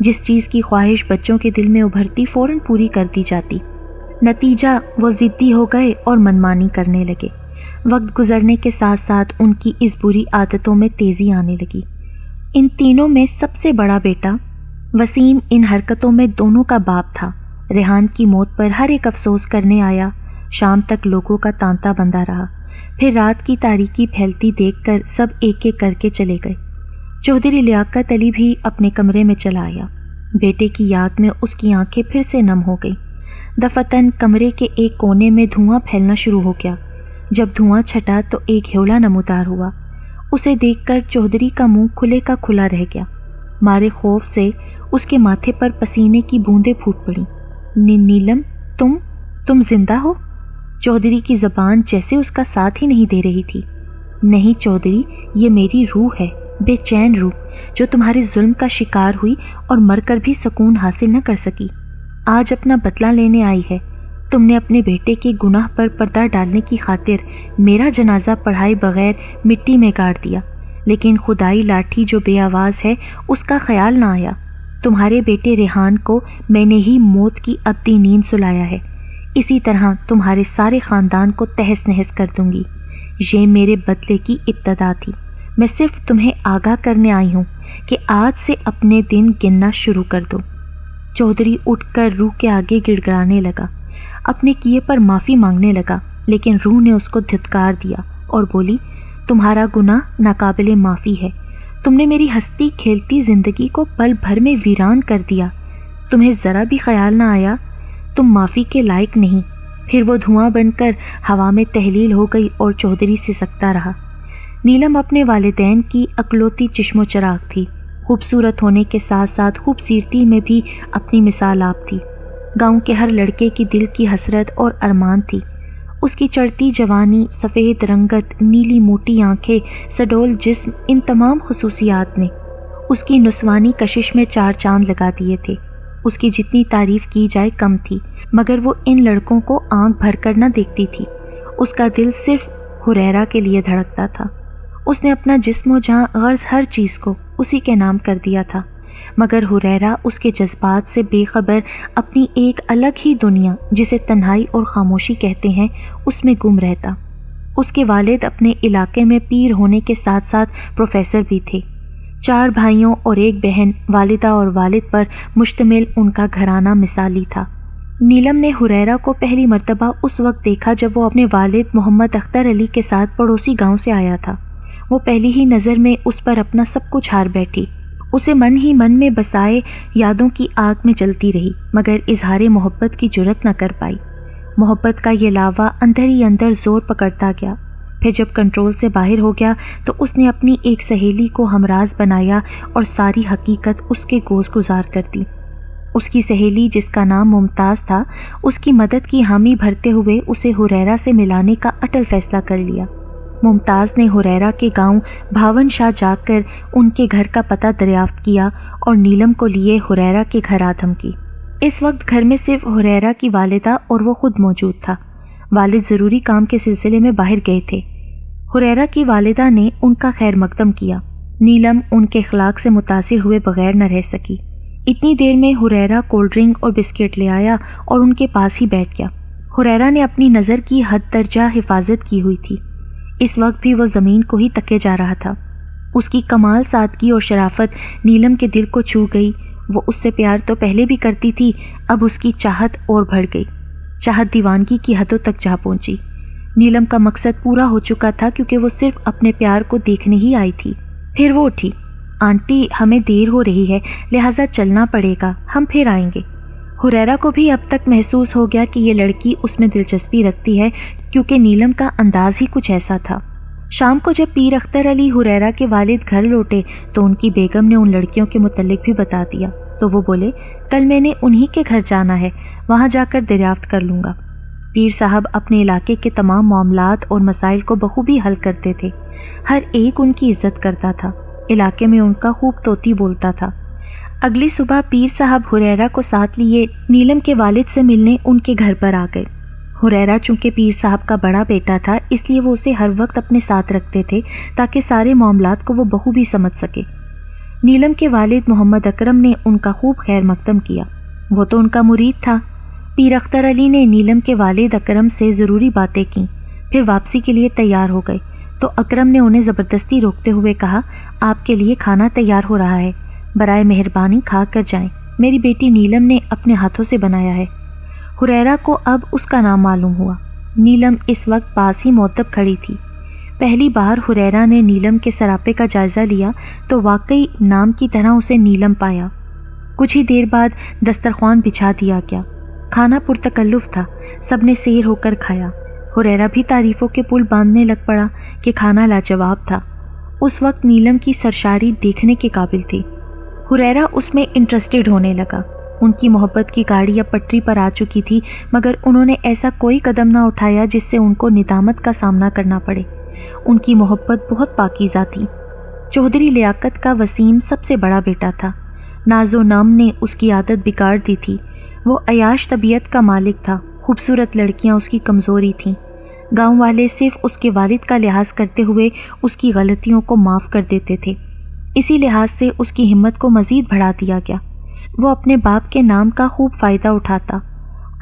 جس چیز کی خواہش بچوں کے دل میں ابھرتی فوراً پوری کر دی جاتی۔ نتیجہ وہ ضدی ہو گئے اور منمانی کرنے لگے۔ وقت گزرنے کے ساتھ ساتھ ان کی اس بری عادتوں میں تیزی آنے لگی۔ ان تینوں میں سب سے بڑا بیٹا وسیم ان حرکتوں میں دونوں کا باپ تھا۔ ریحان کی موت پر ہر ایک افسوس کرنے آیا۔ شام تک لوگوں کا تانتا بندھا رہا، پھر رات کی تاریکی پھیلتی دیکھ کر سب ایک ایک کر کے چلے گئے۔ چودھری لیاقت علی بھی اپنے کمرے میں چلا آیا۔ بیٹے کی یاد میں اس کی آنکھیں پھر سے نم ہو گئیں۔ دفتن کمرے کے ایک کونے میں دھواں پھیلنا شروع ہو گیا۔ جب دھواں چھٹا تو ایک ہیولا نمودار ہوا۔ اسے دیکھ کر چودھری کا منہ کھلے کا کھلا رہ گیا۔ مارے خوف سے اس کے ماتھے پر پسینے کی بوندیں پھوٹ پڑیں۔ نیلم، تم زندہ ہو؟ چودھری کی زبان جیسے اس کا ساتھ ہی نہیں دے رہی تھی۔ نہیں چودھری، یہ میری روح ہے، بے چین روح، جو تمہارے ظلم کا شکار ہوئی اور مر کر بھی سکون حاصل نہ کر سکی۔ آج اپنا بدلہ لینے آئی ہے۔ تم نے اپنے بیٹے کے گناہ پر پردہ ڈالنے کی خاطر میرا جنازہ پڑھائے بغیر مٹی میں گاڑ دیا، لیکن خدائی لاٹھی جو بے آواز ہے اس کا خیال نہ آیا۔ تمہارے بیٹے ریحان کو میں نے ہی موت کی ابدی نیند سلایا ہے۔ اسی طرح تمہارے سارے خاندان کو تہس نہس کر دوں گی۔ یہ میرے بدلے کی ابتدا تھی۔ میں صرف تمہیں آگاہ کرنے آئی ہوں کہ آج سے اپنے دن گننا شروع کر دو۔ چودھری اٹھ کر روح کے آگے گڑ گڑانے لگا، اپنے کیے پر معافی مانگنے لگا، لیکن روح نے اس کو دھتکار دیا اور بولی، تمہارا گناہ ناقابل معافی ہے۔ تم نے میری ہستی کھیلتی زندگی کو پل بھر میں ویران کر دیا۔ تمہیں ذرا بھی خیال نہ آیا تم معافی کے لائق نہیں۔ پھر وہ دھواں بن کر ہوا میں تحلیل ہو گئی اور چودھری سسکتا رہا۔ نیلم اپنے والدین کی اکلوتی چشم و چراغ تھی۔ خوبصورت ہونے کے ساتھ ساتھ خوبصورتی میں بھی اپنی مثال آپ تھی۔ گاؤں کے ہر لڑکے کی دل کی حسرت اور ارمان تھی۔ اس کی چڑھتی جوانی، سفید رنگت، نیلی موٹی آنکھیں، سڈول جسم، ان تمام خصوصیات نے اس کی نسوانی کشش میں چار چاند لگا دیے تھے۔ اس کی جتنی تعریف کی جائے کم تھی، مگر وہ ان لڑکوں کو آنکھ بھر کر نہ دیکھتی تھی۔ اس کا دل صرف ہریرہ کے لیے دھڑکتا تھا۔ اس نے اپنا جسم و جاں غرض ہر چیز کو اسی کے نام کر دیا تھا، مگر ہریرہ اس کے جذبات سے بے خبر اپنی ایک الگ ہی دنیا، جسے تنہائی اور خاموشی کہتے ہیں، اس میں گم رہتا۔ اس کے والد اپنے علاقے میں پیر ہونے کے ساتھ ساتھ پروفیسر بھی تھے۔ 4 بھائیوں اور 1 بہن، والدہ اور والد پر مشتمل ان کا گھرانہ مثالی تھا۔ نیلم نے ہریرہ کو پہلی مرتبہ اس وقت دیکھا جب وہ اپنے والد محمد اختر علی کے ساتھ پڑوسی گاؤں سے آیا تھا۔ وہ پہلی ہی نظر میں اس پر اپنا سب کچھ ہار بیٹھی۔ اسے من ہی من میں بسائے یادوں کی آگ میں جلتی رہی، مگر اظہار محبت کی جرت نہ کر پائی۔ محبت کا یہ لاوا اندر ہی اندر زور پکڑتا گیا۔ پھر جب کنٹرول سے باہر ہو گیا تو اس نے اپنی ایک سہیلی کو ہمراز بنایا اور ساری حقیقت اس کے گوش گزار کر دی۔ اس کی سہیلی، جس کا نام ممتاز تھا، اس کی مدد کی حامی بھرتے ہوئے اسے ہریرہ سے ملانے کا اٹل فیصلہ کر لیا۔ ممتاز نے ہریرہ کے گاؤں بھاون شاہ جا کر ان کے گھر کا پتہ دریافت کیا اور نیلم کو لیے ہریرہ کے گھر آدم کی۔ اس وقت گھر میں صرف ہریرہ کی والدہ اور وہ خود موجود تھا۔ والد ضروری کام کے سلسلے میں باہر گئے تھے۔ ہریرہ کی والدہ نے ان کا خیر مقدم کیا۔ نیلم ان کے اخلاق سے متاثر ہوئے بغیر نہ رہ سکی۔ اتنی دیر میں ہریرہ کولڈ ڈرنک اور بسکٹ لے آیا اور ان کے پاس ہی بیٹھ گیا۔ ہریرہ نے اپنی نظر کی حد درجہ حفاظت کی ہوئی تھی۔ اس وقت بھی وہ زمین کو ہی تکے جا رہا تھا۔ اس کی کمال سادگی اور شرافت نیلم کے دل کو چھو گئی۔ وہ اس سے پیار تو پہلے بھی کرتی تھی، اب اس کی چاہت اور بڑھ گئی۔ چاہت دیوانگی کی حدوں تک جا پہنچی۔ نیلم کا مقصد پورا ہو چکا تھا، کیونکہ وہ صرف اپنے پیار کو دیکھنے ہی آئی تھی۔ پھر وہ اٹھی۔ آنٹی، ہمیں دیر ہو رہی ہے، لہٰذا چلنا پڑے گا، ہم پھر آئیں گے۔ ہریرہ کو بھی اب تک محسوس ہو گیا کہ یہ لڑکی اس میں دلچسپی رکھتی ہے، کیونکہ نیلم کا انداز ہی کچھ ایسا تھا۔ شام کو جب پیر اختر علی ہریرہ کے والد گھر لوٹے تو ان کی بیگم نے ان لڑکیوں کے متعلق بھی بتا دیا، تو وہ بولے، کل میں نے انہی کے گھر جانا ہے، وہاں جا کر دریافت کر لوں گا۔ پیر صاحب اپنے علاقے کے تمام معاملات اور مسائل کو بخوبی حل کرتے تھے۔ ہر ایک ان کی عزت کرتا تھا۔ علاقے میں ان کا خوب طوطی بولتا تھا۔ اگلی صبح پیر صاحب ہریرہ کو ساتھ لیے نیلم کے والد سے ملنے ان کے گھر پر آ گئے۔ ہریرہ چونکہ پیر صاحب کا بڑا بیٹا تھا، اس لیے وہ اسے ہر وقت اپنے ساتھ رکھتے تھے تاکہ سارے معاملات کو وہ بخوبی سمجھ سکے۔ نیلم کے والد محمد اکرم نے ان کا خوب خیر مقدم کیا، وہ تو ان کا مرید تھا۔ پیر اختر علی نے نیلم کے والد اکرم سے ضروری باتیں کیں، پھر واپسی کے لیے تیار ہو گئے تو اکرم نے انہیں زبردستی روکتے ہوئے کہا، آپ کے لیے کھانا تیار ہو رہا ہے، برائے مہربانی کھا کر جائیں، میری بیٹی نیلم نے اپنے ہاتھوں سے بنایا ہے۔ حریرہ کو اب اس کا نام معلوم ہوا۔ نیلم اس وقت پاس ہی مؤدب کھڑی تھی۔ پہلی بار حریرہ نے نیلم کے سراپے کا جائزہ لیا تو واقعی نام کی طرح اسے نیلم پایا۔ کچھ ہی دیر بعد دسترخوان بچھا دیا گیا۔ کھانا پرتکلف تھا، سب نے سیر ہو کر کھایا۔ حریرہ بھی تعریفوں کے پل باندھنے لگ پڑا کہ کھانا لاجواب تھا۔ اس وقت نیلم کی سرشاری دیکھنے کے قابل تھی۔ حریرہ اس میں انٹرسٹڈ ہونے لگا۔ ان کی محبت کی گاڑی اب پٹری پر آ چکی تھی، مگر انہوں نے ایسا کوئی قدم نہ اٹھایا جس سے ان کو ندامت کا سامنا کرنا پڑے۔ ان کی محبت بہت پاکیزہ تھی۔ چودھری لیاقت کا وسیم سب سے بڑا بیٹا تھا۔ ناز و نام نے اس کی عادت بگاڑ دی تھی۔ وہ عیاش طبیعت کا مالک تھا، خوبصورت لڑکیاں اس کی کمزوری تھیں۔ گاؤں والے صرف اس کے والد کا لحاظ کرتے ہوئے اس کی غلطیوں کو معاف کر دیتے تھے۔ اسی لحاظ سے اس کی ہمت کو مزید بڑھا دیا گیا۔ وہ اپنے باپ کے نام کا خوب فائدہ اٹھاتا۔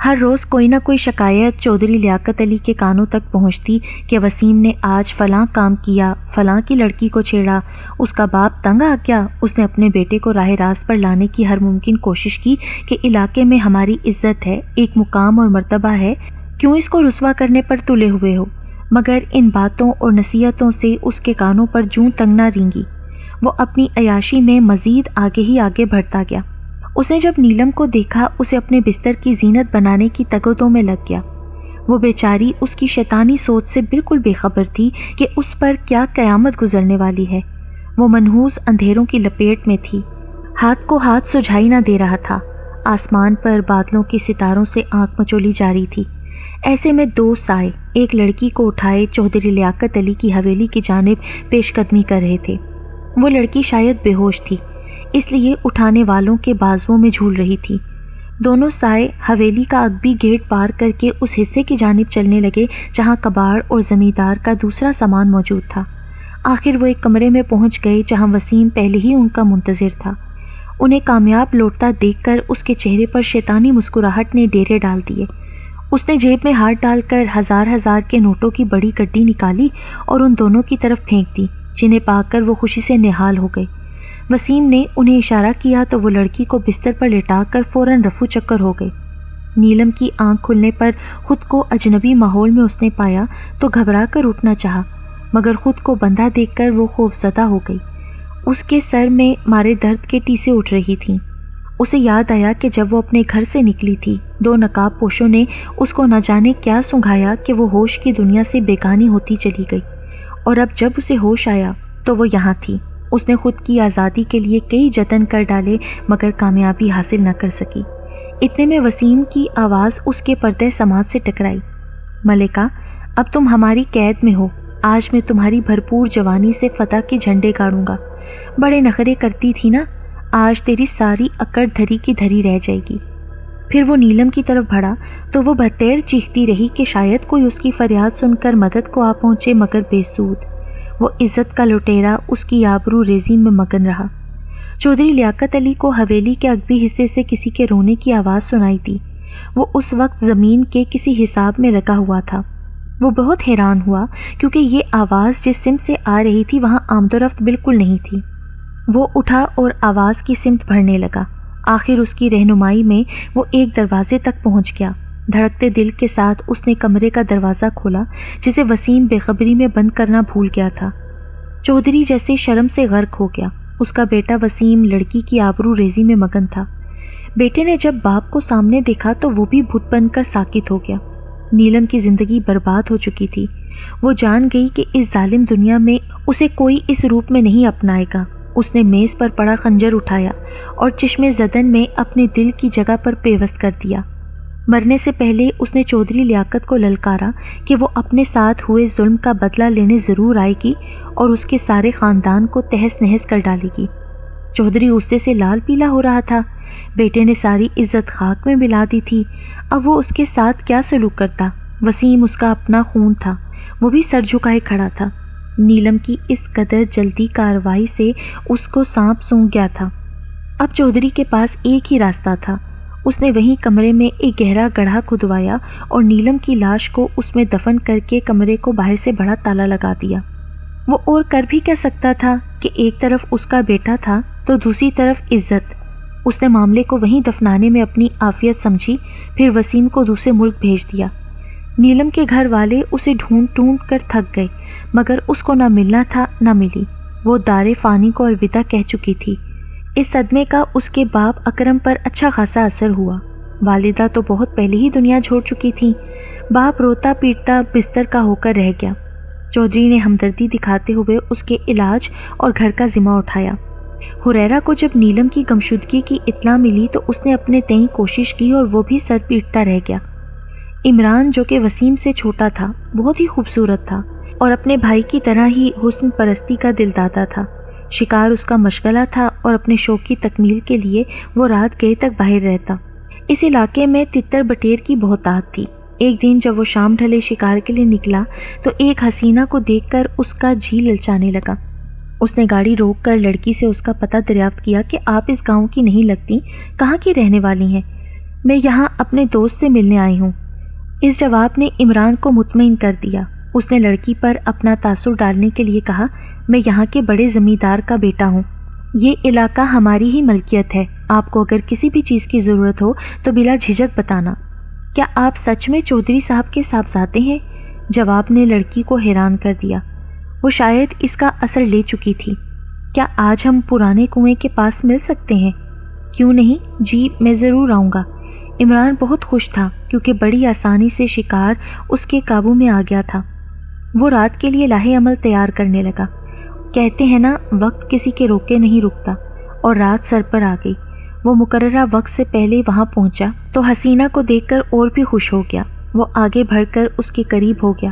ہر روز کوئی نہ کوئی شکایت چودھری لیاقت علی کے کانوں تک پہنچتی کہ وسیم نے آج فلاں کام کیا، فلاں کی لڑکی کو چھیڑا، اس کا باپ تنگ آ گیا، اس نے اپنے بیٹے کو راہ راست پر لانے کی ہر ممکن کوشش کی کہ علاقے میں ہماری عزت ہے، ایک مقام اور مرتبہ ہے، کیوں اس کو رسوا کرنے پر تلے ہوئے ہو؟ مگر ان باتوں اور نصیحتوں سے اس کے کانوں پر جوں تنگ نہ رینگی۔ وہ اپنی عیاشی میں مزید آگے ہی آگے بڑھتا گیا۔ اس نے جب نیلم کو دیکھا اسے اپنے بستر کی زینت بنانے کی تگودوں میں لگ گیا۔ وہ بیچاری اس کی شیطانی سوچ سے بالکل بے خبر تھی کہ اس پر کیا قیامت گزرنے والی ہے۔ وہ منحوس اندھیروں کی لپیٹ میں تھی، ہاتھ کو ہاتھ سجھائی نہ دے رہا تھا۔ آسمان پر بادلوں کی ستاروں سے آنکھ مچولی جاری تھی۔ ایسے میں دو سائے ایک لڑکی کو اٹھائے چودھری لیاقت علی کی حویلی کی جانب پیش قدمی کر رہے تھے۔ وہ لڑکی شاید بے ہوش تھی، اس لیے اٹھانے والوں کے بازوؤں میں جھول رہی تھی۔ دونوں سائے حویلی کا اگبی گیٹ پار کر کے اس حصے کی جانب چلنے لگے جہاں کباڑ اور زمیندار کا دوسرا سامان موجود تھا۔ آخر وہ ایک کمرے میں پہنچ گئے جہاں وسیم پہلے ہی ان کا منتظر تھا۔ انہیں کامیاب لوٹتا دیکھ کر اس کے چہرے پر شیطانی مسکراہٹ نے ڈیرے ڈال دیے۔ اس نے جیب میں ہاتھ ڈال کر ہزار ہزار کے نوٹوں کی بڑی گڈی نکالی اور ان دونوں کی طرف پھینک دی، جنہیں پا کر وہ خوشی سے نہال ہو گئے۔ وسیم نے انہیں اشارہ کیا تو وہ لڑکی کو بستر پر لٹا کر فوراً رفو چکر ہو گئے۔ نیلم کی آنکھ کھلنے پر خود کو اجنبی ماحول میں اس نے پایا تو گھبرا کر اٹھنا چاہا، مگر خود کو بندھا دیکھ کر وہ خوفزدہ ہو گئی۔ اس کے سر میں مارے درد کے ٹیسے اٹھ رہی تھیں۔ اسے یاد آیا کہ جب وہ اپنے گھر سے نکلی تھی، دو نقاب پوشوں نے اس کو نہ جانے کیا سنگھایا کہ وہ ہوش کی دنیا سے بیگانی ہوتی چلی گئی، اور اب جب اسے ہوش آیا تو وہ یہاں تھی۔ اس نے خود کی آزادی کے لیے کئی جتن کر ڈالے مگر کامیابی حاصل نہ کر سکی۔ اتنے میں وسیم کی آواز اس کے پردہ سماعت سے ٹکرائی۔ ملکہ، اب تم ہماری قید میں ہو، آج میں تمہاری بھرپور جوانی سے فتح کے جھنڈے گاڑوں گا۔ بڑے نخرے کرتی تھی نا، آج تیری ساری اکڑ دھری کی دھری رہ جائے گی۔ پھر وہ نیلم کی طرف بڑھا تو وہ بہتیر چیختی رہی کہ شاید کوئی اس کی فریاد سن کر مدد کو آ پہنچے، مگر بے سود۔ وہ عزت کا لٹیرا اس کی آبرو ریزی میں مگن رہا۔ چودھری لیاقت علی کو حویلی کے عقبی حصے سے کسی کے رونے کی آواز سنائی دی۔ وہ اس وقت زمین کے کسی حساب میں لگا ہوا تھا۔ وہ بہت حیران ہوا کیونکہ یہ آواز جس سمت سے آ رہی تھی وہاں آمد و رفت بالکل نہیں تھی۔ وہ اٹھا اور آواز کی سمت بڑھنے لگا۔ آخر اس کی رہنمائی میں وہ ایک دروازے تک پہنچ گیا۔ دھڑکتے دل کے ساتھ اس نے کمرے کا دروازہ کھولا جسے وسیم بے خبری میں بند کرنا بھول گیا تھا۔ چودھری جیسے شرم سے غرق ہو گیا۔ اس کا بیٹا وسیم لڑکی کی آبرو ریزی میں مگن تھا۔ بیٹے نے جب باپ کو سامنے دیکھا تو وہ بھی بت بن کر ساکت ہو گیا۔ نیلم کی زندگی برباد ہو چکی تھی۔ وہ جان گئی کہ اس ظالم دنیا میں اسے کوئی اس روپ میں نہیں اپنائے گا۔ اس نے میز پر پڑا خنجر اٹھایا اور چشمے زدن میں اپنے دل کی جگہ پر پیوست کر دیا۔ مرنے سے پہلے اس نے چودھری لیاقت کو للکارا کہ وہ اپنے ساتھ ہوئے ظلم کا بدلہ لینے ضرور آئے گی اور اس کے سارے خاندان کو تہس نہس کر ڈالے گی۔ چودھری غصے سے لال پیلا ہو رہا تھا۔ بیٹے نے ساری عزت خاک میں ملا دی تھی، اب وہ اس کے ساتھ کیا سلوک کرتا؟ وسیم اس کا اپنا خون تھا، وہ بھی سر جھکائے کھڑا تھا۔ نیلم کی اس قدر جلدی کارروائی سے اس کو سانپ سونگھ گیا تھا۔ اب چودھری کے پاس ایک ہی راستہ تھا۔ اس نے وہیں کمرے میں ایک گہرا گڑھا کھدوایا اور نیلم کی لاش کو اس میں دفن کر کے کمرے کو باہر سے بڑا تالا لگا دیا۔ وہ اور کر بھی کیا سکتا تھا کہ ایک طرف اس کا بیٹا تھا تو دوسری طرف عزت۔ اس نے معاملے کو وہیں دفنانے میں اپنی عافیت سمجھی، پھر وسیم کو دوسرے ملک بھیج دیا۔ نیلم کے گھر والے اسے ڈھونڈ ڈھونڈ کر تھک گئے، مگر اس کو نہ ملنا تھا نہ ملی۔ وہ دار فانی کو الوداع کہہ چکی تھی۔ اس صدمے کا اس کے باپ اکرم پر اچھا خاصا اثر ہوا۔ والدہ تو بہت پہلے ہی دنیا چھوڑ چکی تھی۔ باپ روتا پیٹتا بستر کا ہو کر رہ گیا۔ چودھری نے ہمدردی دکھاتے ہوئے اس کے علاج اور گھر کا ذمہ اٹھایا۔ حریرہ کو جب نیلم کی گمشدگی کی اطلاع ملی تو اس نے اپنے تئیں کوشش کی اور وہ بھی سر پیٹتا رہ گیا۔ عمران جو کہ وسیم سے چھوٹا تھا، بہت ہی خوبصورت تھا اور اپنے بھائی کی طرح ہی حسن پرستی کا دل دادا تھا۔ شکار اس کا مشغلہ تھا اور اپنے شوق کی تکمیل کے لیے وہ رات گئے تک باہر رہتا۔ اس علاقے میں تتر بٹیر کی بہتات تھی۔ ایک دن جب وہ شام ڈھلے شکار کے لیے نکلا تو ایک حسینہ کو دیکھ کر اس کا جی للچانے لگا۔ اس نے گاڑی روک کر لڑکی سے اس کا پتہ دریافت کیا کہ آپ اس گاؤں کی نہیں لگتی، کہاں کی رہنے والی ہیں؟ میں یہاں اپنے دوست سے ملنے آئی ہوں۔ اس جواب نے عمران کو مطمئن کر دیا۔ اس نے لڑکی پر اپنا تاثر ڈالنے کے لیے کہا، میں یہاں کے بڑے زمیندار کا بیٹا ہوں۔ یہ علاقہ ہماری ہی ملکیت ہے۔ آپ کو اگر کسی بھی چیز کی ضرورت ہو تو بلا جھجک بتانا۔ کیا آپ سچ میں چودھری صاحب کے صاحبزادے ہیں؟ جواب نے لڑکی کو حیران کر دیا۔ وہ شاید اس کا اثر لے چکی تھی۔ کیا آج ہم پرانے کنویں کے پاس مل سکتے ہیں؟ کیوں نہیں، جی میں ضرور آؤں گا۔ عمران بہت خوش تھا کیونکہ بڑی آسانی سے شکار اس کے قابو میں آ گیا تھا۔ وہ رات کے لیے لاہے عمل تیار کرنے لگا۔ کہتے ہیں نا، وقت کسی کے روکے نہیں رکتا، اور رات سر پر آ گئی۔ وہ مقررہ وقت سے پہلے وہاں پہنچا تو حسینہ کو دیکھ کر اور بھی خوش ہو گیا۔ وہ آگے بڑھ کر اس کے قریب ہو گیا۔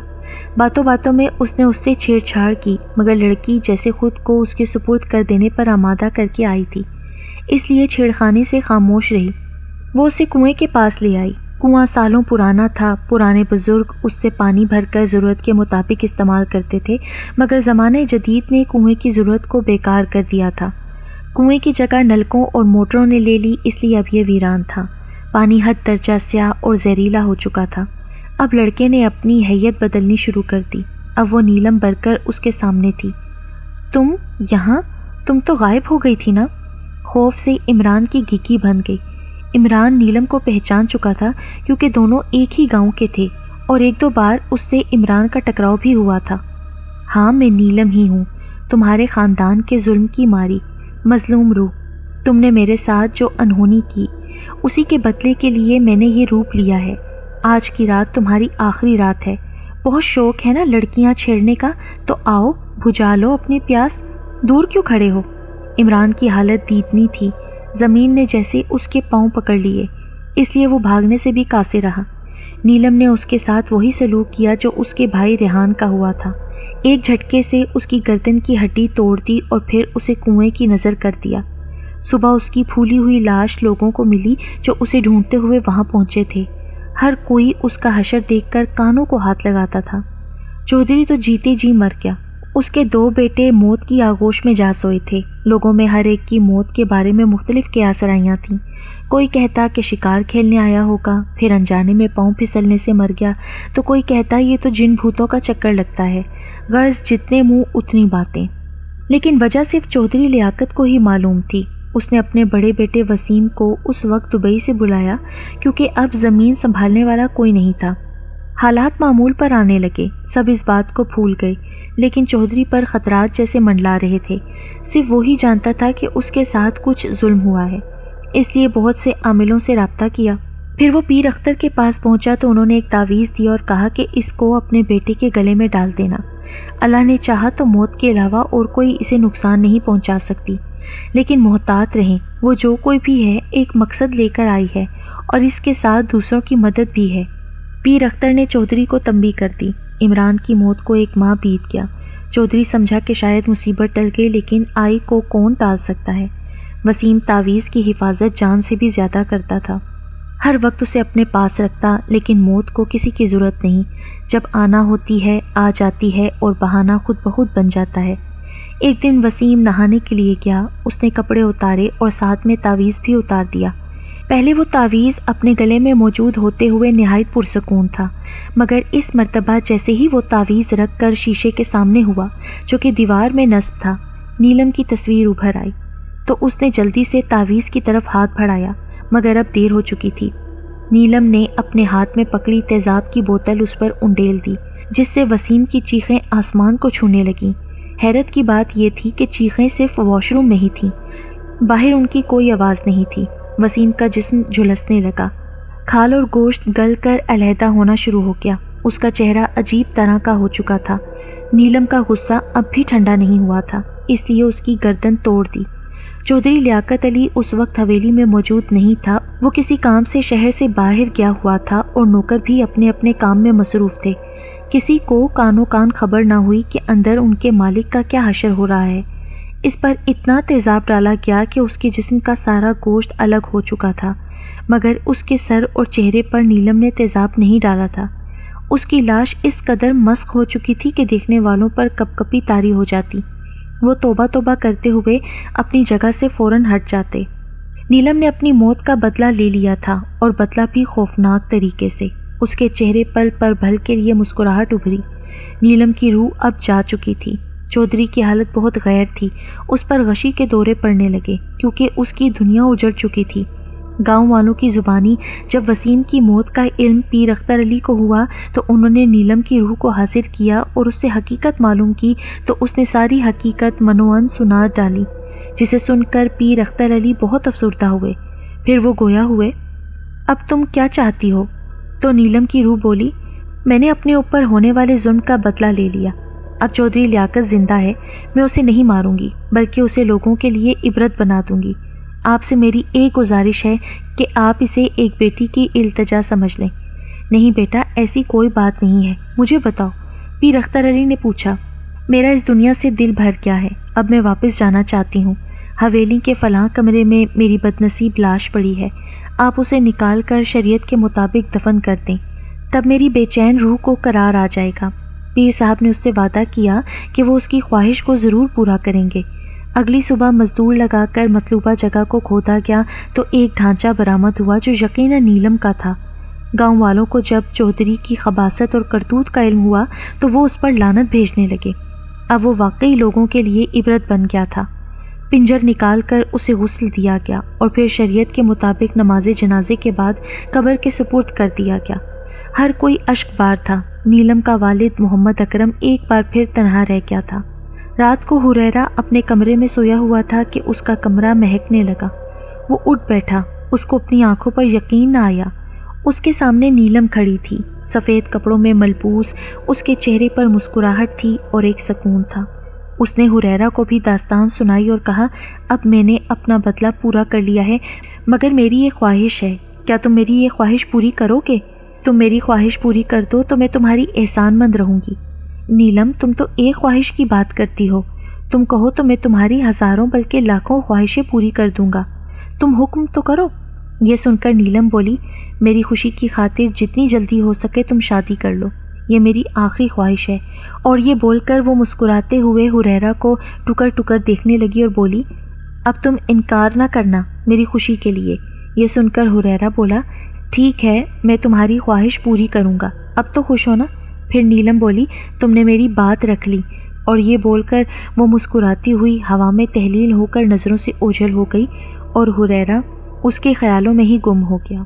باتوں باتوں میں اس نے اس سے چھیڑ چھاڑ کی، مگر لڑکی جیسے خود کو اس کے سپرد کر دینے پر آمادہ کر کے آئی تھی، اس لیے چھیڑخانی سے خاموش رہی۔ وہ اسے کنویں کے پاس لے آئی۔ کنواں سالوں پرانا تھا۔ پرانے بزرگ اس سے پانی بھر کر ضرورت کے مطابق استعمال کرتے تھے، مگر زمانہ جدید نے کنویں کی ضرورت کو بیکار کر دیا تھا۔ کنویں کی جگہ نلکوں اور موٹروں نے لے لی، اس لیے اب یہ ویران تھا۔ پانی حد درجہ سیاہ اور زہریلا ہو چکا تھا۔ اب لڑکے نے اپنی حیت بدلنی شروع کر دی۔ اب وہ نیلم بھر کر اس کے سامنے تھی۔ تم یہاں؟ تم تو غائب ہو گئی تھی نا؟ خوف سے عمران کی گھکی بند گئی۔ عمران نیلم کو پہچان چکا تھا کیونکہ دونوں ایک ہی گاؤں کے تھے اور ایک دو بار اس سے عمران کا ٹکراؤ بھی ہوا تھا۔ ہاں میں نیلم ہی ہوں، تمہارے خاندان کے ظلم کی ماری، مظلوم روح۔ تم نے میرے ساتھ جو انہونی کی، اسی کے بدلے کے لیے میں نے یہ روپ لیا ہے۔ آج کی رات تمہاری آخری رات ہے۔ بہت شوق ہے نا لڑکیاں چھیڑنے کا، تو آؤ بجھا لو اپنی پیاس، دور کیوں کھڑے ہو؟ عمران کی حالت دیدنی تھی۔ زمین نے جیسے اس کے پاؤں پکڑ لیے، اس لیے وہ بھاگنے سے بھی قاصر رہا۔ نیلم نے اس کے ساتھ وہی سلوک کیا جو اس کے بھائی ریحان کا ہوا تھا۔ ایک جھٹکے سے اس کی گردن کی ہڈی توڑ دی اور پھر اسے کنویں کی نظر کر دیا۔ صبح اس کی پھولی ہوئی لاش لوگوں کو ملی جو اسے ڈھونڈتے ہوئے وہاں پہنچے تھے۔ ہر کوئی اس کا حشر دیکھ کر کانوں کو ہاتھ لگاتا تھا۔ چودھری تو جیتے جی مر گیا۔ اس کے دو بیٹے موت کی آغوش میں جا سوئے تھے۔ لوگوں میں ہر ایک کی موت کے بارے میں مختلف قیاسرائیاں تھیں۔ کوئی کہتا کہ شکار کھیلنے آیا ہوگا، پھر انجانے میں پاؤں پھسلنے سے مر گیا، تو کوئی کہتا یہ تو جن بھوتوں کا چکر لگتا ہے۔ غرض جتنے منہ اتنی باتیں، لیکن وجہ صرف چودھری لیاقت کو ہی معلوم تھی۔ اس نے اپنے بڑے بیٹے وسیم کو اس وقت دبئی سے بلایا کیونکہ اب زمین سنبھالنے والا کوئی نہیں تھا۔ حالات معمول پر آنے لگے، سب اس بات کو بھول گئے، لیکن چودھری پر خطرات جیسے منڈلا رہے تھے۔ صرف وہی جانتا تھا کہ اس کے ساتھ کچھ ظلم ہوا ہے، اس لیے بہت سے عاملوں سے رابطہ کیا۔ پھر وہ پیر اختر کے پاس پہنچا تو انہوں نے ایک تعویذ دی اور کہا کہ اس کو اپنے بیٹے کے گلے میں ڈال دینا۔ اللہ نے چاہا تو موت کے علاوہ اور کوئی اسے نقصان نہیں پہنچا سکتی، لیکن محتاط رہیں، وہ جو کوئی بھی ہے ایک مقصد لے کر آئی ہے اور اس کے ساتھ دوسروں کی مدد بھی ہے۔ پیر اختر نے چودھری کو تنبیہ کر دی۔ عمران کی موت کو 1 ماہ بیت گیا۔ چودھری سمجھا کہ شاید مصیبت ٹل گئی، لیکن آئی کو کون ٹال سکتا ہے؟ وسیم تعویذ کی حفاظت جان سے بھی زیادہ کرتا تھا۔ ہر وقت اسے اپنے پاس رکھتا، لیکن موت کو کسی کی ضرورت نہیں، جب آنا ہوتی ہے آ جاتی ہے اور بہانہ خود بخود بن جاتا ہے۔ ایک دن وسیم نہانے کے لیے گیا، اس نے کپڑے اتارے اور ساتھ میں تعویذ بھی اتار دیا۔ پہلے وہ تعویذ اپنے گلے میں موجود ہوتے ہوئے نہایت پرسکون تھا، مگر اس مرتبہ جیسے ہی وہ تعویذ رکھ کر شیشے کے سامنے ہوا جو کہ دیوار میں نصب تھا، نیلم کی تصویر ابھر آئی، تو اس نے جلدی سے تعویذ کی طرف ہاتھ بڑھایا، مگر اب دیر ہو چکی تھی۔ نیلم نے اپنے ہاتھ میں پکڑی تیزاب کی بوتل اس پر انڈیل دی، جس سے وسیم کی چیخیں آسمان کو چھونے لگیں۔ حیرت کی بات یہ تھی کہ چیخیں صرف واش روم میں ہی تھیں، باہر ان کی کوئی آواز نہیں تھی۔ وسیم کا جسم جھلسنے لگا، کھال اور گوشت گل کر علیحدہ ہونا شروع ہو گیا، اس کا چہرہ عجیب طرح کا ہو چکا تھا۔ نیلم کا غصہ اب بھی ٹھنڈا نہیں ہوا تھا، اس لیے اس کی گردن توڑ دی۔ چودھری لیاقت علی اس وقت حویلی میں موجود نہیں تھا، وہ کسی کام سے شہر سے باہر گیا ہوا تھا اور نوکر بھی اپنے اپنے کام میں مصروف تھے۔ کسی کو کانوں کان خبر نہ ہوئی کہ اندر ان کے مالک کا کیا حشر ہو رہا ہے۔ اس پر اتنا تیزاب ڈالا گیا کہ اس کے جسم کا سارا گوشت الگ ہو چکا تھا، مگر اس کے سر اور چہرے پر نیلم نے تیزاب نہیں ڈالا تھا۔ اس کی لاش اس قدر مسخ ہو چکی تھی کہ دیکھنے والوں پر کپ کپی طاری ہو جاتی۔ وہ توبہ توبہ کرتے ہوئے اپنی جگہ سے فوراً ہٹ جاتے۔ نیلم نے اپنی موت کا بدلہ لے لیا تھا، اور بدلہ بھی خوفناک طریقے سے۔ اس کے چہرے پل پر بھل کے لیے مسکراہٹ ابھری۔ نیلم کی روح اب جا چکی تھی۔ چودھری کی حالت بہت غیر تھی، اس پر غشی کے دورے پڑنے لگے، کیونکہ اس کی دنیا اجڑ چکی تھی۔ گاؤں والوں کی زبانی جب وسیم کی موت کا علم پیر اختر علی کو ہوا تو انہوں نے نیلم کی روح کو حاضر کیا اور اس سے حقیقت معلوم کی، تو اس نے ساری حقیقت منوان سنا ڈالی، جسے سن کر پیر اختر علی بہت افسردہ ہوئے۔ پھر وہ گویا ہوئے، اب تم کیا چاہتی ہو؟ تو نیلم کی روح بولی، میں نے اپنے اوپر ہونے والے ظلم کا بدلہ لے لیا۔ اب چودھری لیاقت زندہ ہے، میں اسے نہیں ماروں گی، بلکہ اسے لوگوں کے لیے عبرت بنا دوں گی۔ آپ سے میری ایک گزارش ہے کہ آپ اسے ایک بیٹی کی التجا سمجھ لیں۔ نہیں بیٹا، ایسی کوئی بات نہیں ہے، مجھے بتاؤ، پیر اختر علی نے پوچھا۔ میرا اس دنیا سے دل بھر گیا ہے، اب میں واپس جانا چاہتی ہوں۔ حویلی کے فلاں کمرے میں میری بدنصیب لاش پڑی ہے، آپ اسے نکال کر شریعت کے مطابق دفن کر دیں، تب میری بے چین روح کو قرار آ جائے گا۔ پیر صاحب نے اس سے وعدہ کیا کہ وہ اس کی خواہش کو ضرور پورا کریں گے۔ اگلی صبح مزدور لگا کر مطلوبہ جگہ کو کھودا گیا تو ایک ڈھانچہ برآمد ہوا جو یقیناً نیلم کا تھا۔ گاؤں والوں کو جب چودھری کی خباثت اور کرتوت کا علم ہوا تو وہ اس پر لعنت بھیجنے لگے۔ اب وہ واقعی لوگوں کے لیے عبرت بن گیا تھا۔ پنجر نکال کر اسے غسل دیا گیا اور پھر شریعت کے مطابق نماز جنازے کے بعد قبر کے سپرد کر دیا گیا۔ ہر کوئی اشک بار تھا۔ نیلم کا والد محمد اکرم ایک بار پھر تنہا رہ گیا تھا۔ رات کو حریرہ اپنے کمرے میں سویا ہوا تھا کہ اس کا کمرہ مہکنے لگا۔ وہ اٹھ بیٹھا، اس کو اپنی آنکھوں پر یقین نہ آیا۔ اس کے سامنے نیلم کھڑی تھی، سفید کپڑوں میں ملبوس، اس کے چہرے پر مسکراہٹ تھی اور ایک سکون تھا۔ اس نے حریرہ کو بھی داستان سنائی اور کہا، اب میں نے اپنا بدلہ پورا کر لیا ہے، مگر میری ایک خواہش ہے، کیا تم میری یہ خواہش پوری کرو گے؟ تم میری خواہش پوری کر دو تو میں تمہاری احسان مند رہوں گی۔ نیلم، تم تو ایک خواہش کی بات کرتی ہو، تم کہو تو میں تمہاری ہزاروں بلکہ لاکھوں خواہشیں پوری کر دوں گا، تم حکم تو کرو۔ یہ سن کر نیلم بولی، میری خوشی کی خاطر جتنی جلدی ہو سکے تم شادی کر لو، یہ میری آخری خواہش ہے۔ اور یہ بول کر وہ مسکراتے ہوئے حریرہ کو ٹکر ٹکر دیکھنے لگی اور بولی، اب تم انکار نہ کرنا میری خوشی کے لیے۔ یہ سن کر حریرہ بولا، ٹھیک ہے، میں تمہاری خواہش پوری کروں گا، اب تو خوش ہو نا؟ پھر نیلم بولی، تم نے میری بات رکھ لی۔ اور یہ بول کر وہ مسکراتی ہوئی ہوا میں تحلیل ہو کر نظروں سے اوجھل ہو گئی اور حریرہ اس کے خیالوں میں ہی گم ہو گیا۔